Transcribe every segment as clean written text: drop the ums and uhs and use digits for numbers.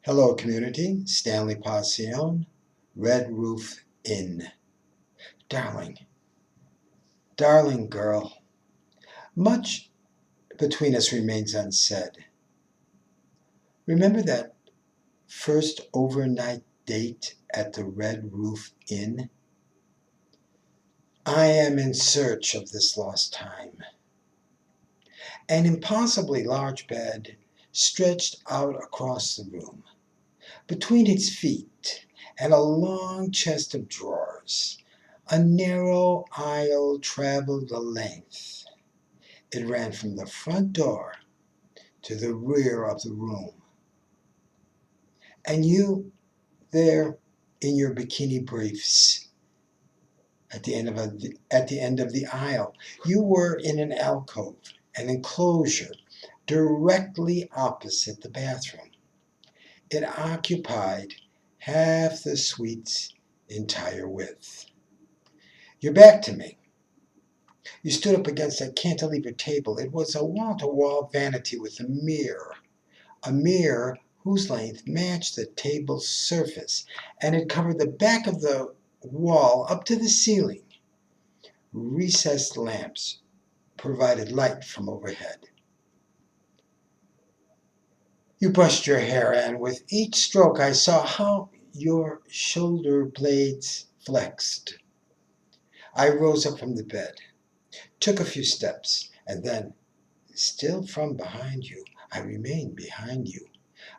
Hello, community. Stanley Pacion, Red Roof Inn. Darling, darling girl, much between us remains unsaid. Remember that first overnight date at the Red Roof Inn? I am in search of this lost time. An impossibly large bed stretched out across the room. Between its feet and a long chest of drawers, a narrow aisle traveled the length. It ran from the front door to the rear of the room. And you, there in your bikini briefs, at the end of the aisle, you were in an alcove, an enclosure, directly opposite the bathroom. It occupied half the suite's entire width. Your back to me. You stood up against a cantilever table. It was a wall-to-wall vanity with a mirror whose length matched the table's surface, and it covered the back of the wall up to the ceiling. Recessed lamps provided light from overhead. You brushed your hair, and with each stroke I saw how your shoulder blades flexed. I rose up from the bed, took a few steps, and then, still from behind you, I remained behind you.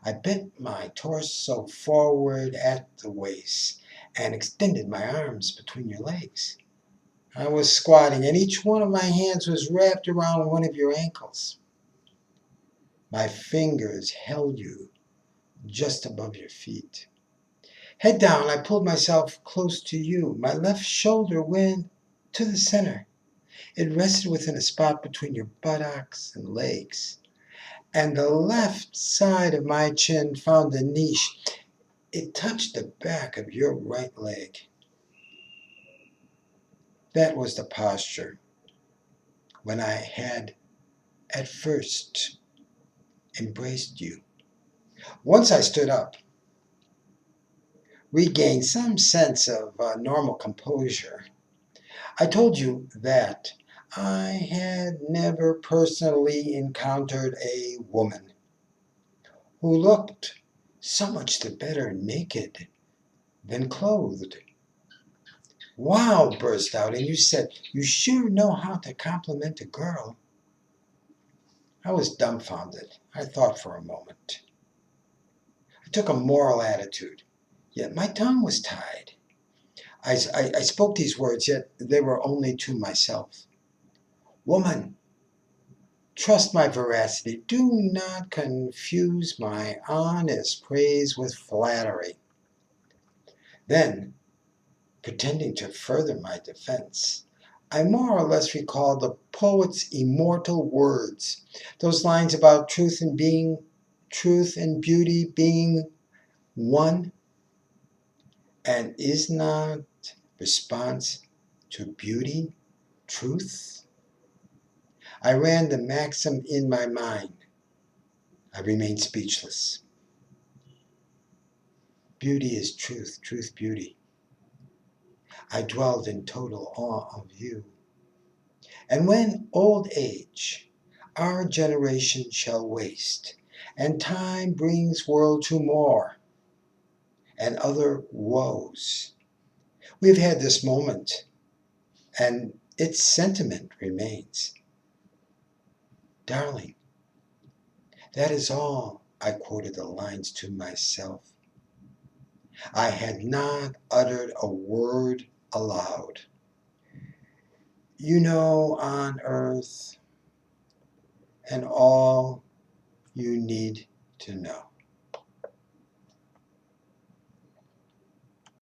I bent my torso forward at the waist and extended my arms between your legs. I was squatting, and each one of my hands was wrapped around one of your ankles. My fingers held you just above your feet. Head down, I pulled myself close to you. My left shoulder went to the center. It rested within a spot between your buttocks and legs. And the left side of my chin found a niche. It touched the back of your right leg. That was the posture when I had at first embraced you. Once I stood up, regained some sense of normal composure, I told you that I had never personally encountered a woman who looked so much the better naked than clothed. Wow, burst out, and you said, you sure know how to compliment a girl. I was dumbfounded. I thought for a moment. I took a moral attitude, yet my tongue was tied. I spoke these words, yet they were only to myself. Woman, trust my veracity. Do not confuse my honest praise with flattery. Then, pretending to further my defense, I more or less recalled the poet's immortal words, those lines about truth and beauty being one, and is not response to beauty truth? I ran the maxim in my mind. I remained speechless. Beauty is truth, truth, beauty. I dwelled in total awe of you. And when old age, our generation shall waste, and time brings world to more, and other woes, we've had this moment, and its sentiment remains. Darling, that is all. I quoted the lines to myself. I had not uttered a word aloud. You know, on earth, and all you need to know.